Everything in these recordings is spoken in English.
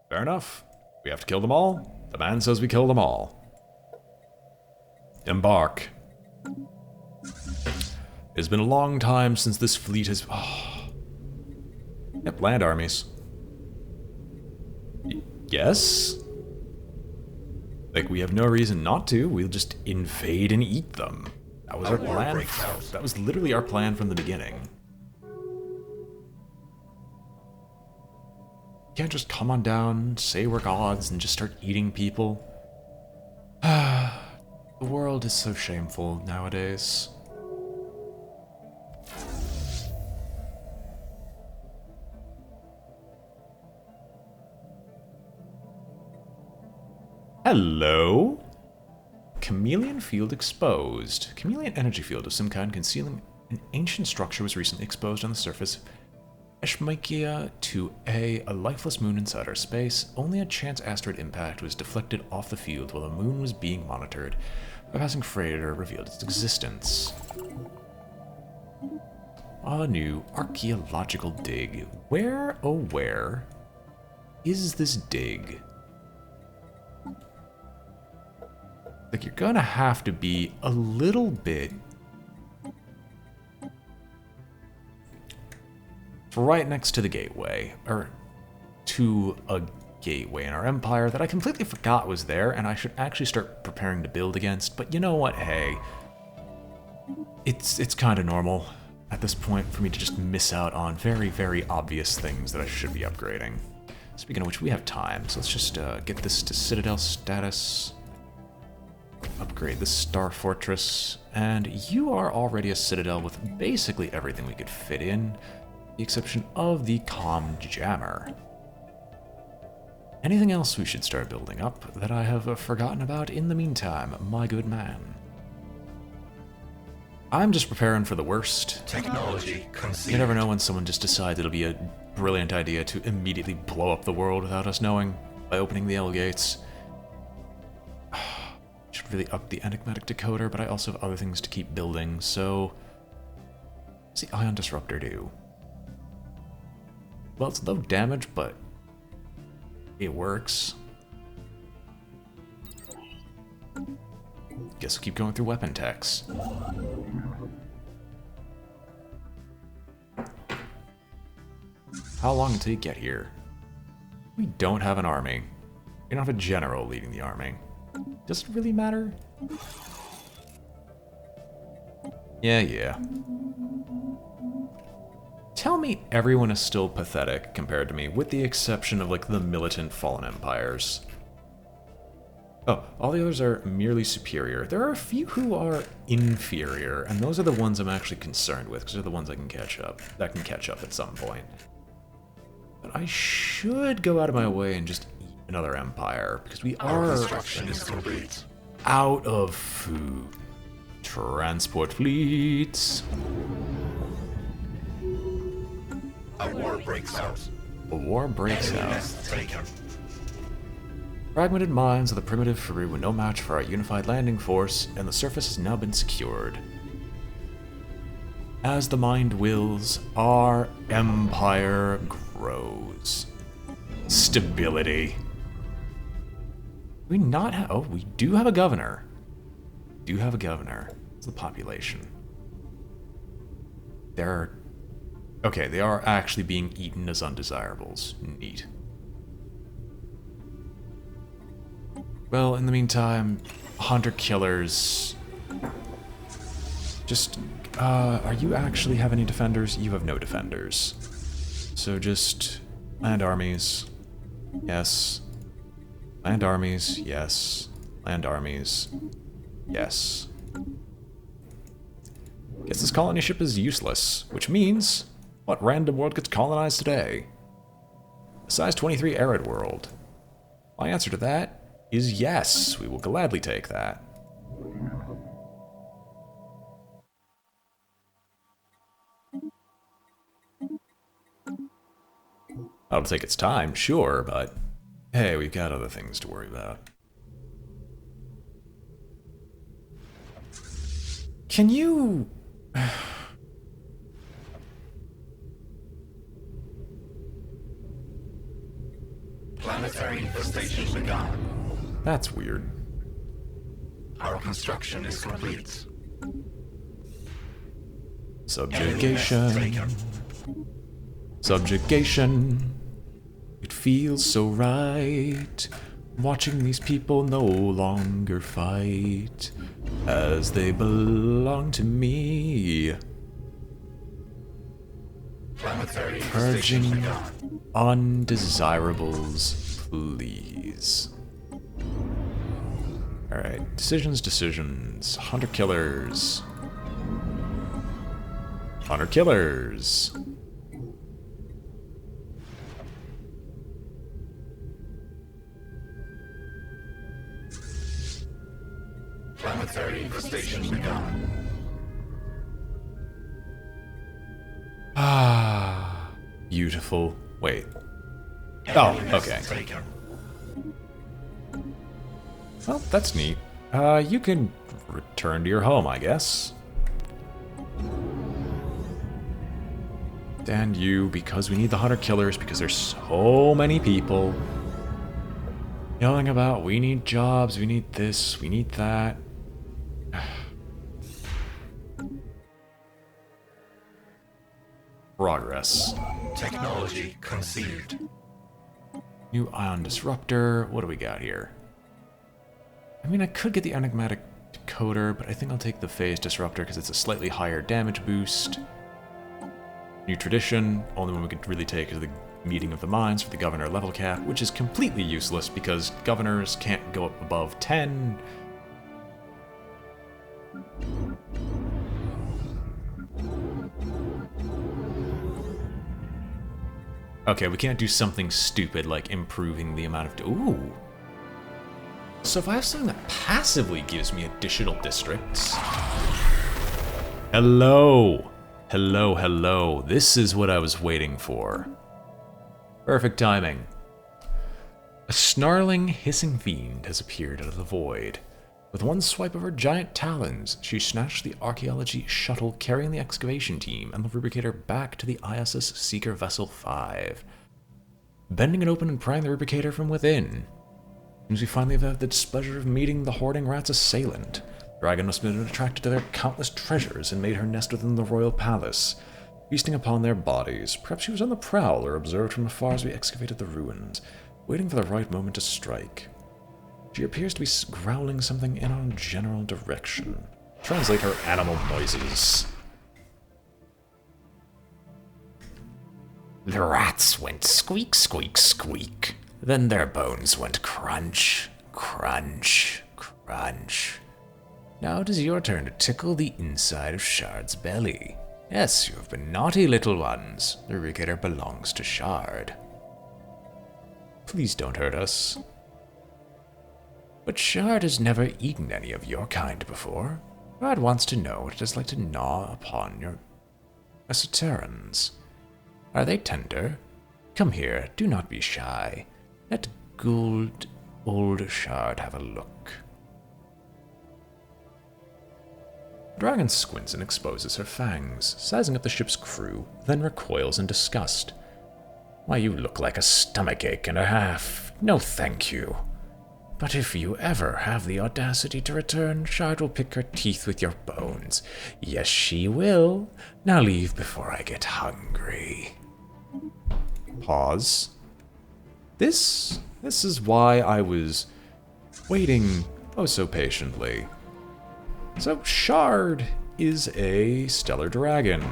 Fair enough. We have to kill them all. The man says we kill them all. Embark. It's been a long time since this fleet has... Oh. Yep, land armies. Yes? Like, we have no reason not to. We'll just invade and eat them. That was our plan. That was literally our plan from the beginning. You can't just come on down, say we're gods, and just start eating people. The world is so shameful nowadays. Hello? Chameleon field exposed. Chameleon energy field of some kind concealing an ancient structure was recently exposed on the surface. Eshmikia to a lifeless moon inside our space. Only a chance asteroid impact was deflected off the field while the moon was being monitored. A passing freighter revealed its existence. A new archaeological dig. Where, oh where, is this dig? Like, you're gonna have to be a little bit... right next to the gateway, or to a gateway in our empire that I completely forgot was there, and I should actually start preparing to build against, but you know what, hey. It's kind of normal at this point for me to just miss out on very, very obvious things that I should be upgrading. Speaking of which, we have time, so let's just get this to Citadel status. Upgrade the Star Fortress, and you are already a Citadel with basically everything we could fit in, the exception of the Comm Jammer. Anything else we should start building up that I have forgotten about in the meantime, my good man? I'm just preparing for the worst. Technology conceived. You never know when someone just decides it'll be a brilliant idea to immediately blow up the world without us knowing by opening the L gates. Should really up the enigmatic decoder, but I also have other things to keep building, so... What's the ion disruptor do? Well, it's low damage, but it works. Guess we'll keep going through weapon techs. How long until you get here? We don't have an army. We don't have a general leading the army. Does it really matter? Yeah. Tell me everyone is still pathetic compared to me, with the exception of, like, the militant fallen empires. Oh, all the others are merely superior. There are a few who are inferior, and those are the ones I'm actually concerned with, because they're the ones I can catch up. That can catch up at some point. But I should go out of my way and just eat another empire, because we are out of food. Transport fleets. A war breaks out. A war breaks out. Taken. Fragmented mines of the primitive Faru were no match for our unified landing force, and the surface has now been secured. As the mind wills, our empire grows. Stability. We not have... Oh, we do have a governor. We do have a governor. It's the population. They're... Okay, they are actually being eaten as undesirables. Neat. Well, in the meantime, hunter-killers... Just, are you actually have any defenders? You have no defenders. So just land armies. Yes. Land armies. Yes. Land armies. Yes. Guess this colony ship is useless, which means... What random world gets colonized today? A size 23 arid world. My answer to that is yes. We will gladly take that. That'll take its time, sure, but hey, we've got other things to worry about. Can you... Planetary station begun. That's weird. Our construction is complete. Subjugation. Subjugation. It feels so right. Watching these people no longer fight as they belong to me. Planetary Purging station begun. undesirables, please. Alright, decisions. Hunter-killers. Hunter-killers. Planetary infestation begun. Ah, beautiful. Wait. Oh, okay. Taken. Well, that's neat. You can return to your home, I guess. And you, because we need the hunter-killers, because there's so many people yelling about, we need jobs, we need this, we need that. Progress. Technology conceived. New ion disruptor. What do we got here? I mean, I could get the enigmatic decoder, but I think I'll take the phase disruptor because it's a slightly higher damage boost. New tradition. Only one we could really take is the meeting of the minds for the governor level cap, which is completely useless because governors can't go up above 10. Okay, we can't do something stupid like improving the amount of... Ooh! So if I have something that passively gives me additional districts... Hello! Hello, hello. This is what I was waiting for. Perfect timing. A snarling, hissing fiend has appeared out of the void. With one swipe of her giant talons, she snatched the archaeology shuttle carrying the excavation team and the rubricator back to the ISS Seeker Vessel 5. Bending it open and prying the rubricator from within. As we finally have had the displeasure of meeting the hoarding rat's assailant, Dragon must have been attracted to their countless treasures and made her nest within the royal palace, feasting upon their bodies. Perhaps she was on the prowl or observed from afar as we excavated the ruins, waiting for the right moment to strike. She appears to be growling something in our general direction. Translate her animal noises. The rats went squeak, squeak, squeak. Then their bones went crunch, crunch, crunch. Now it is your turn to tickle the inside of Shard's belly. Yes, you have been naughty little ones. The rubricator belongs to Shard. Please don't hurt us. But Shard has never eaten any of your kind before. Shard wants to know what it is like to gnaw upon your esoterans. Are they tender? Come here, do not be shy. Let good old Shard have a look. The dragon squints and exposes her fangs, sizing up the ship's crew, then recoils in disgust. Why, you look like a stomachache and a half. No thank you. But if you ever have the audacity to return, Shard will pick her teeth with your bones. Yes, she will. Now leave before I get hungry. Pause. This is why I was waiting oh so patiently. So Shard is a stellar dragon.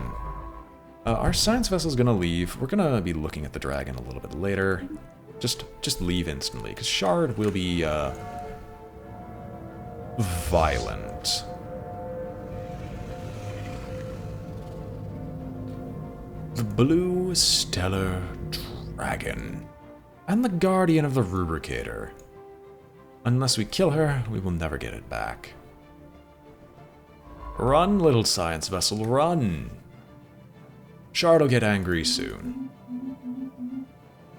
Our science vessel is gonna leave. We're gonna be looking at the dragon a little bit later. Just leave instantly, because Shard will be violent. The blue stellar dragon. And the guardian of the rubricator. Unless we kill her, we will never get it back. Run, little science vessel, run! Shard will get angry soon.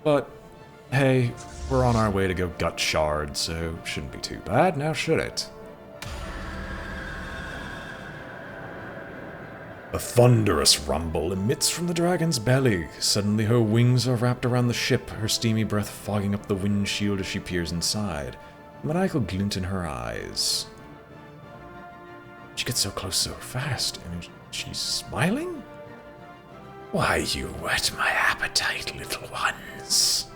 But, hey, we're on our way to go gut Shard, so shouldn't be too bad, now should it? A thunderous rumble emits from the dragon's belly. Suddenly her wings are wrapped around the ship, her steamy breath fogging up the windshield as she peers inside. A maniacal glint in her eyes. She gets so close so fast, and she's smiling? Why, you whet my appetite, little ones.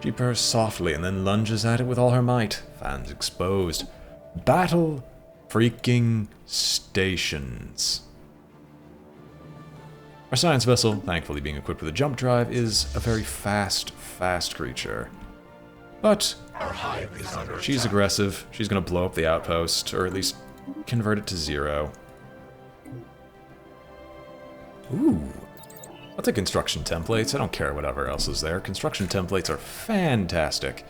She purrs softly and then lunges at it with all her might, fans exposed. Battle freaking stations. Our science vessel, thankfully being equipped with a jump drive, is a very fast creature. But Our hive is under she's attack. aggressive. She's going to blow up the outpost, or at least convert it to 0. Ooh. I'll take construction templates. I don't care whatever else is there. Construction templates are fantastic.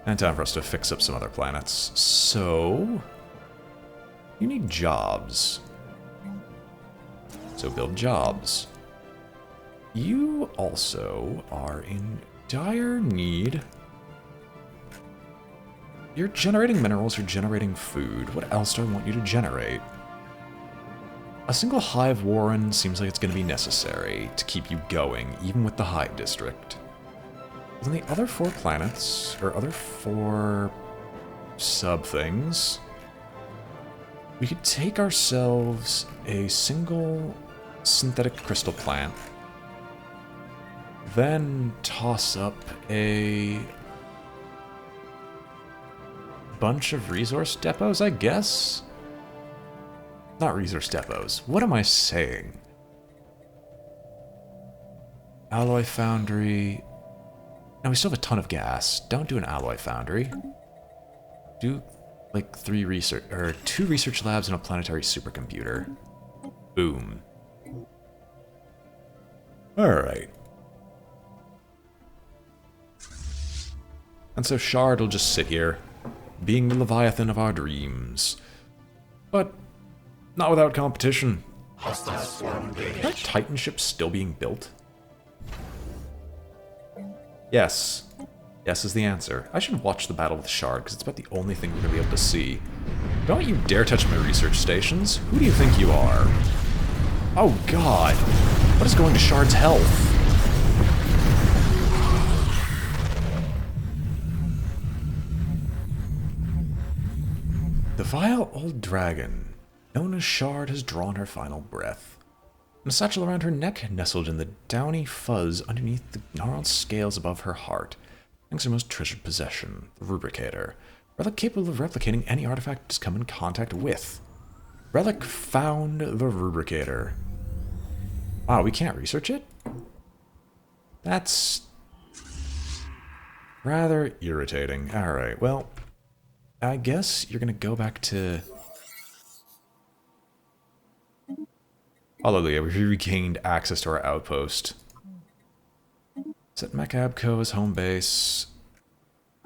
And time for us to fix up some other planets. So, you need jobs. So build jobs. You also are in dire need. You're generating minerals, you're generating food. What else do I want you to generate? A single hive warren seems like it's going to be necessary to keep you going, even with the hive district. But then the other 4 planets, or other 4 sub-things, we could take ourselves a single synthetic crystal plant, then toss up a bunch of resource depots, I guess? Not resource depots. What am I saying? Alloy foundry. No, we still have a ton of gas. Don't do an alloy foundry. Do like 2 research labs and a planetary supercomputer. Boom. Alright. And so Shard will just sit here, being the Leviathan of our dreams. But not without competition. Hostile swarm Are engaged. Titan ships still being built? Yes. Yes is the answer. I should watch the battle with Shard, because it's about the only thing we're going to be able to see. Don't you dare touch my research stations. Who do you think you are? Oh god. What is going to Shard's health? The vile old dragon, known as Shard, has drawn her final breath. And a satchel around her neck, nestled in the downy fuzz underneath the gnarled scales above her heart, hangs her most treasured possession, the Rubricator, relic capable of replicating any artifact it has come in contact with. Relic found the Rubricator. Wow, we can't research it? That's rather irritating. Alright, well, I guess you're gonna go back to... Hallelujah, we regained access to our outpost. Set Macabco as home base.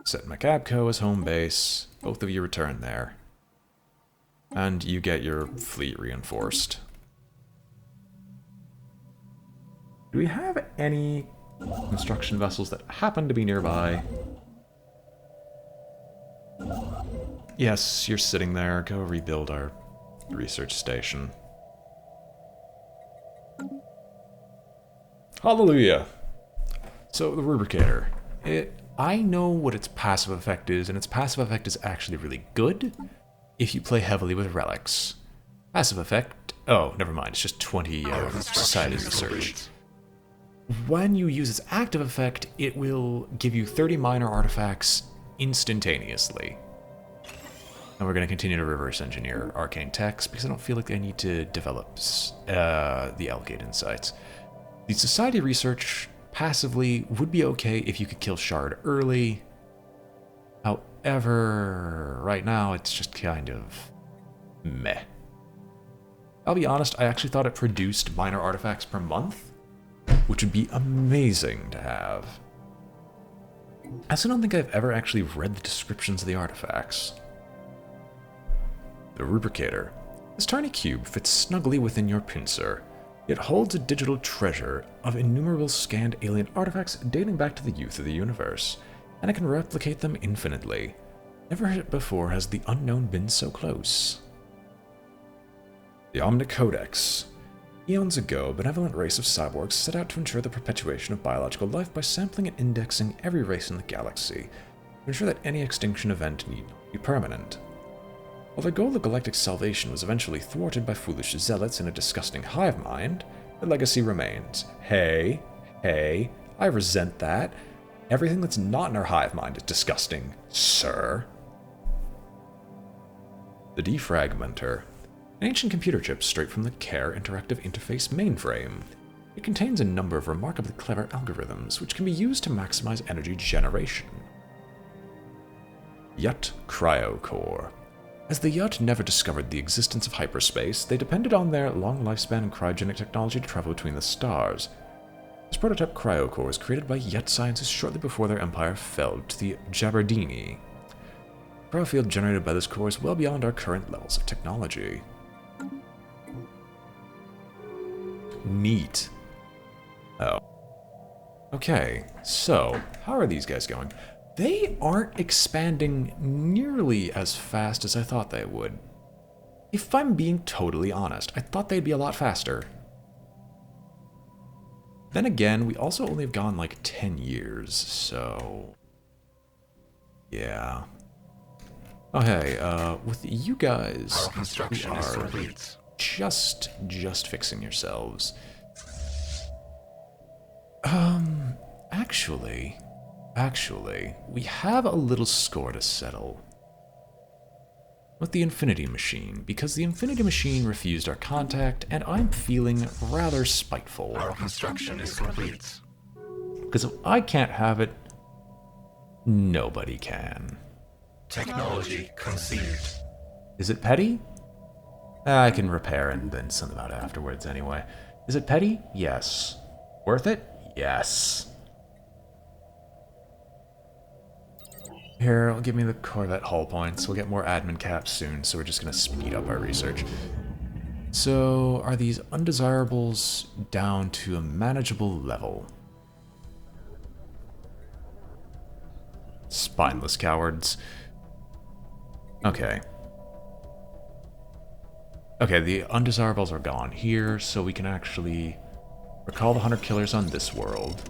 Set Macabco as home base. Both of you return there. And you get your fleet reinforced. Do we have any construction vessels that happen to be nearby? Yes, you're sitting there. Go rebuild our research station. Hallelujah! So, the Rubricator. I know what its passive effect is, and its passive effect is actually really good if you play heavily with relics. Passive effect... Oh, never mind. It's just 20 Our society construction is research. complete. When you use its active effect, it will give you 30 minor artifacts instantaneously. And we're going to continue to reverse engineer arcane texts because I don't feel like I need to develop the Algate insights. The society research passively would be okay if you could kill Shard early. However, right now it's just kind of meh. I'll be honest, I actually thought it produced minor artifacts per month, which would be amazing to have. I also don't think I've ever actually read the descriptions of the artifacts. The Rubricator. This tiny cube fits snugly within your pincer. It holds a digital treasure of innumerable scanned alien artifacts dating back to the youth of the universe, and it can replicate them infinitely. Never before has the unknown been so close. The Omnicodex. Eons ago, a benevolent race of cyborgs set out to ensure the perpetuation of biological life by sampling and indexing every race in the galaxy, to ensure that any extinction event need not be permanent. While their goal of galactic salvation was eventually thwarted by foolish zealots in a disgusting hive mind, their legacy remains. Hey, I resent that. Everything that's not in our hive mind is disgusting, sir. The Defragmenter. An ancient computer chip straight from the CARE Interactive Interface mainframe. It contains a number of remarkably clever algorithms which can be used to maximize energy generation. Yut Cryocore. As the Yut never discovered the existence of hyperspace, they depended on their long lifespan and cryogenic technology to travel between the stars. This prototype cryocore was created by Yut scientists shortly before their empire fell to the Jabardini. The cryofield generated by this core is well beyond our current levels of technology. Neat. Oh. Okay, so, how are these guys going? They aren't expanding nearly as fast as I thought they would. If I'm being totally honest, I thought they'd be a lot faster. Then again, we also only have gone like 10 years, so... yeah. Oh hey, with you guys, Our construction we is are complete. just fixing yourselves. Actually, we have a little score to settle. With the Infinity Machine, because the Infinity Machine refused our contact, and I'm feeling rather spiteful. Our construction is complete. Because if I can't have it, nobody can. Technology conceived. Is it petty? I can repair and then send them out afterwards anyway. Is it petty? Yes. Worth it? Yes. Here, give me the Corvette hull points. We'll get more admin caps soon, so we're just going to speed up our research. So, are these undesirables down to a manageable level? Spineless cowards. Okay. Okay, the undesirables are gone here, so we can actually recall the hunter killers on this world.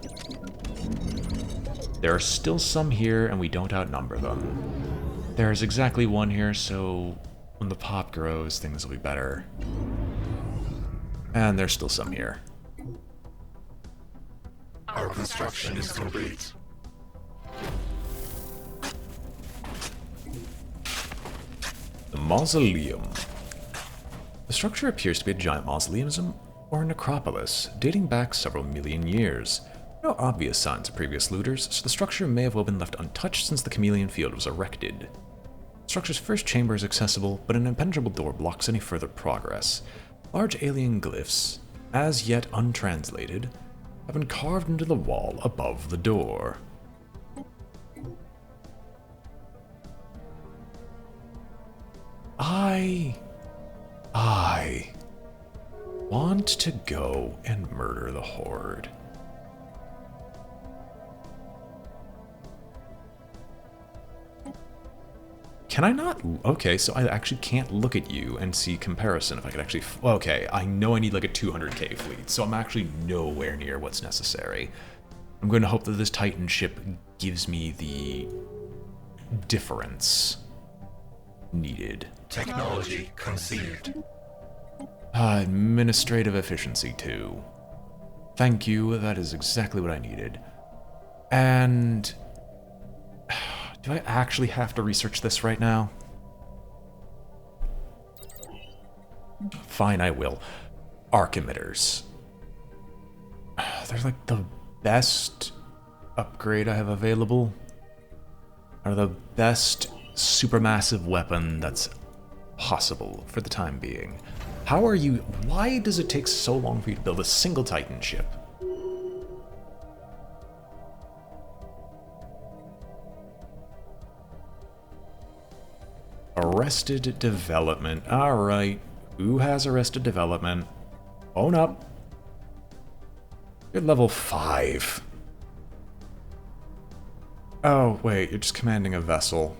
There are still some here, and we don't outnumber them. There's exactly one here, so when the pop grows, things will be better. And there's still some here. Our construction is complete. The Mausoleum. The structure appears to be a giant mausoleum or necropolis, dating back several million years. No obvious signs of previous looters, so the structure may have well been left untouched since the Chameleon Field was erected. The structure's first chamber is accessible, but an impenetrable door blocks any further progress. Large alien glyphs, as yet untranslated, have been carved into the wall above the door. I want to go and murder the Horde. Can I not? Okay, so I actually can't look at you and see comparison if I could actually... okay, I know I need like a 200k fleet, so I'm actually nowhere near what's necessary. I'm going to hope that this Titan ship gives me the difference needed. Technology conceived. Administrative efficiency, too. Thank you, that is exactly what I needed. And... do I actually have to research this right now? Fine, I will. Arc emitters. They're like the best upgrade I have available. Are the best supermassive weapon that's possible for the time being. How are you... why does it take so long for you to build a single Titan ship? Arrested development. Alright. Who has arrested development? Own up. You're level 5. Oh, wait, you're just commanding a vessel.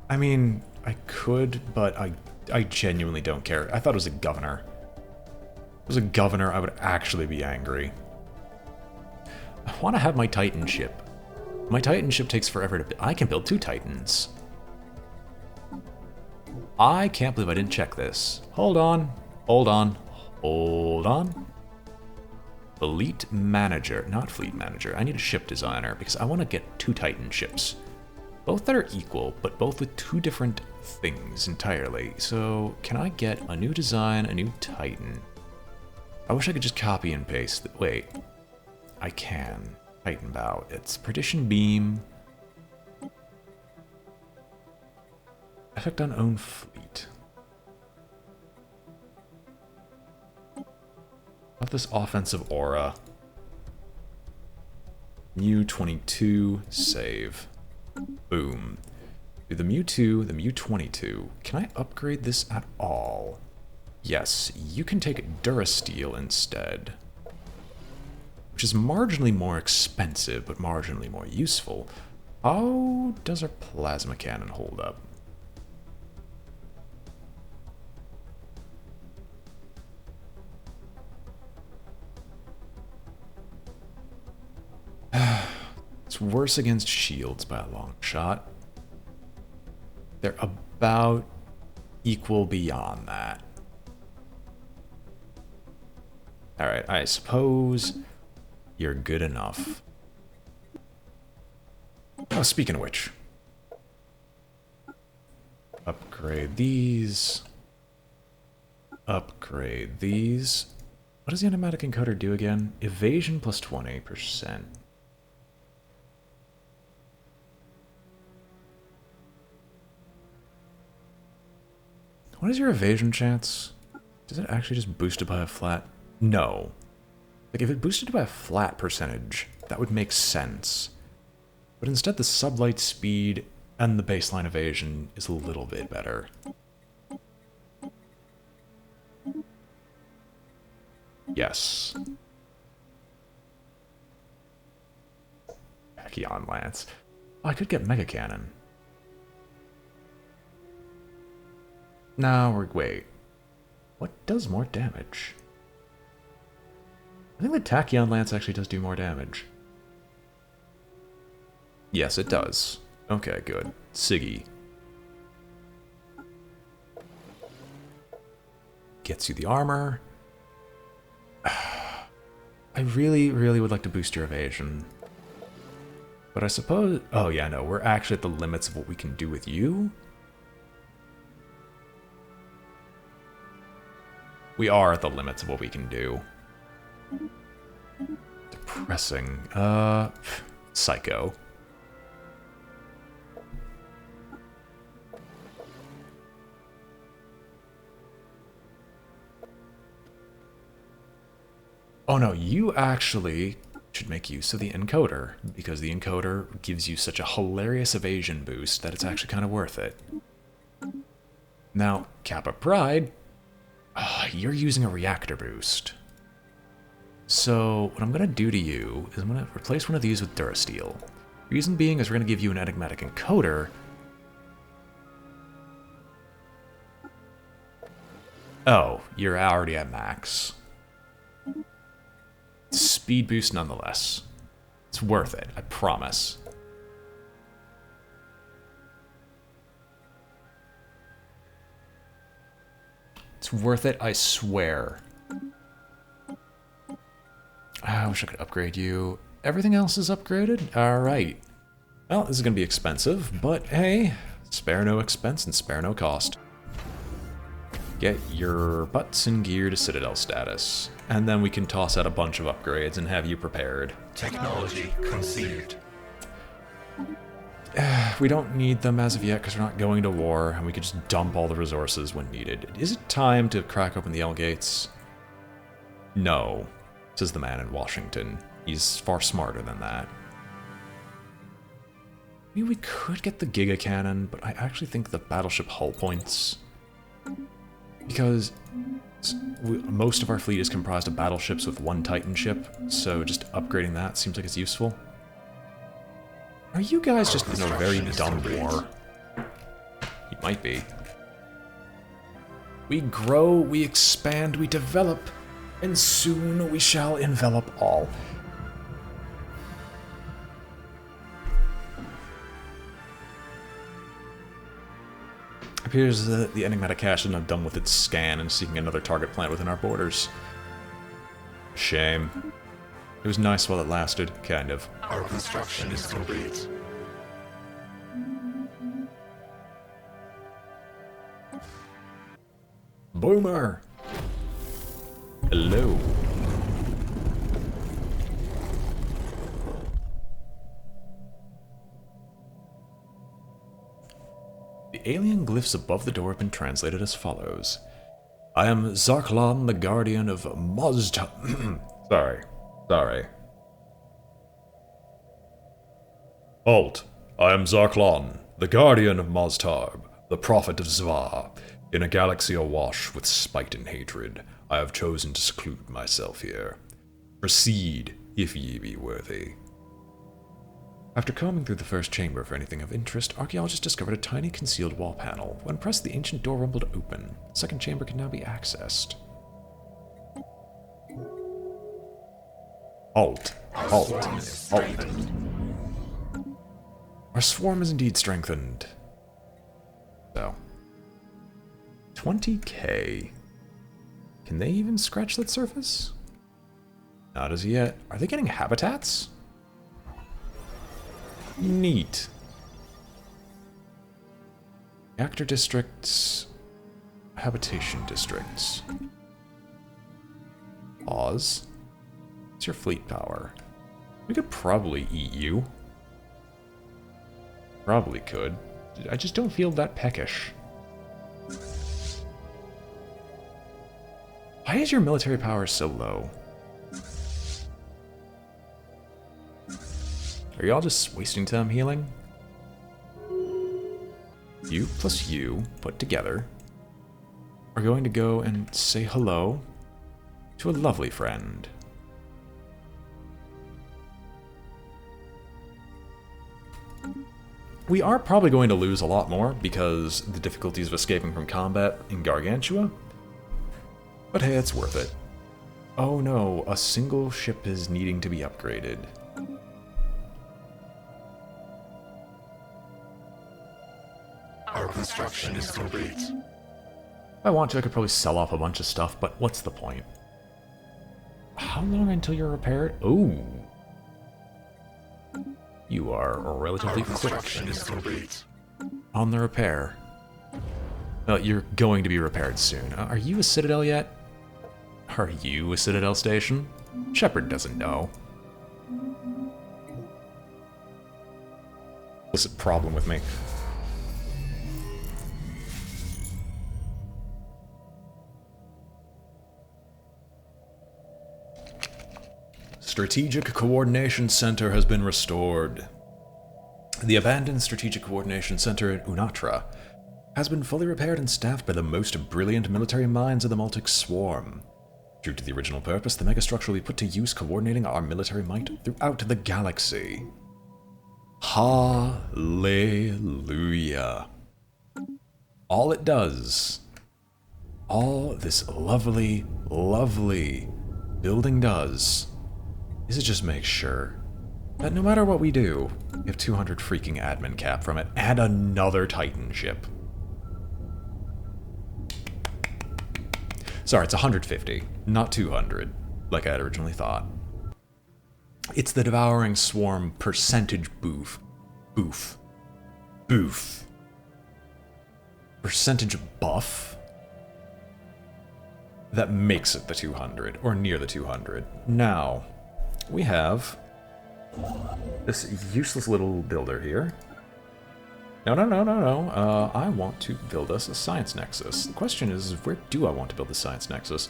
I mean, I could, but I I genuinely don't care. I thought it was a governor. If it was a governor, I would actually be angry. I want to have my Titan ship. My Titan ship takes forever to build. I can build 2 Titans. I can't believe I didn't check this. Hold on. Hold on. Hold on. Fleet manager. Not fleet manager. I need a ship designer because I want to get 2 Titan ships. Both that are equal, but both with 2 different things entirely. So, can I get a new design, a new Titan? I wish I could just copy and paste. Wait. I can. Titan bow. It's Perdition beam. Effect on own fleet. Of this offensive aura. Mu-22, save. Boom. Do the Mu-2, the Mu-22. Can I upgrade this at all? Yes, you can take Durasteel instead. Which is marginally more expensive, but marginally more useful. How does our plasma cannon hold up? It's worse against shields by a long shot. They're about equal beyond that. Alright, I suppose you're good enough. Oh, speaking of which. Upgrade these. Upgrade these. What does the automatic encoder do again? Evasion plus 20%. What is your evasion chance? Does it actually just boost it by a flat? No. Like, if it boosted it by a flat percentage, that would make sense. But instead, the sublight speed and the baseline evasion is a little bit better. Yes. Tachyon Lance. Oh, I could get Mega Cannon. No, wait. What does more damage? I think the Tachyon Lance actually does do more damage. Yes, it does. Okay, good. Siggy. Gets you the armor. I really, really would like to boost your evasion. But I suppose... Oh, yeah, no. We're actually at the limits of what we can do with you. We are at the limits of what we can do. Depressing. Psycho. Oh no, you actually should make use of the encoder, because the encoder gives you such a hilarious evasion boost that it's actually kind of worth it. Now, Kappa Pride, you're using a reactor boost. So, what I'm going to do to you is I'm going to replace one of these with Durasteel. Reason being is we're going to give you an enigmatic encoder. Oh, you're already at max. Speed boost nonetheless. It's worth it, I promise. It's worth it, I swear. I wish I could upgrade you. Everything else is upgraded? Alright. Well, this is going to be expensive, but hey, spare no expense and spare no cost. Get your butts in gear to Citadel status, and then we can toss out a bunch of upgrades and have you prepared. Technology conceived. We don't need them as of yet because we're not going to war, and we can just dump all the resources when needed. Is it time to crack open the L gates? No, says the man in Washington. He's far smarter than that. I mean, we could get the Giga Cannon, but I actually think the battleship hull points... Because most of our fleet is comprised of battleships with one Titan ship, so just upgrading that seems like it's useful. Are you guys just in a very dumb war? You might be. We grow, we expand, we develop, and soon we shall envelop all. Appears that the enigmatic cache is now done with its scan and seeking another target planet within our borders. Shame. It was nice while it lasted, kind of. Our construction is complete. Boomer! Hello. The alien glyphs above the door have been translated as follows. I am Zarklon, the guardian of Mazda. Sorry. Halt! I am Zarklon, the guardian of Maztarb, the prophet of Zvar. In a galaxy awash with spite and hatred, I have chosen to seclude myself here. Proceed, if ye be worthy. After combing through the first chamber for anything of interest, archaeologists discovered a tiny concealed wall panel. When pressed, the ancient door rumbled open. The second chamber can now be accessed. Halt. Our swarm is indeed strengthened. So. 20k. Can they even scratch that surface? Not as yet. Are they getting habitats? Neat. Reactor districts. Habitation districts. Oz. What's your fleet power? We could probably eat you. Probably could. I just don't feel that peckish. Why is your military power so low? Are y'all just wasting time healing? You plus you, put together, are going to go and say hello to a lovely friend. We are probably going to lose a lot more because the difficulties of escaping from combat in Gargantua. But hey, it's worth it. Oh no, a single ship is needing to be upgraded. Our construction is complete. If I want to, I could probably sell off a bunch of stuff, but what's the point? How long until you're repaired? Oh. You are relatively quick on the repair. Well, you're going to be repaired soon. Are you a Citadel yet? Are you a Citadel station? Shepard doesn't know. What's the problem with me? Strategic Coordination Center has been restored. The abandoned Strategic Coordination Center in Unatra has been fully repaired and staffed by the most brilliant military minds of the Multyx swarm. True to the original purpose, the megastructure will be put to use coordinating our military might throughout the galaxy. Hallelujah. All it does, all this lovely, lovely building does, is it just makes sure that no matter what we do, we have 200 freaking admin cap from it and another Titan ship. Sorry, it's 150, not 200, like I had originally thought. It's the Devouring Swarm percentage boof. Percentage buff that makes it the 200, or near the 200. Now, we have this useless little builder here. No. I want to build us a science nexus. The question is, where do I want to build the science nexus?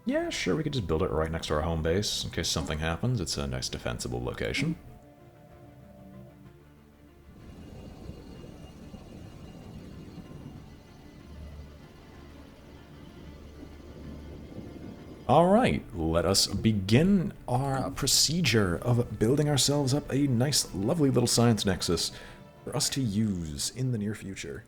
Yeah, sure, we could just build it right next to our home base. In case something happens, it's a nice defensible location. Alright, let us begin our procedure of building ourselves up a nice, lovely little science nexus. for us to use in the near future.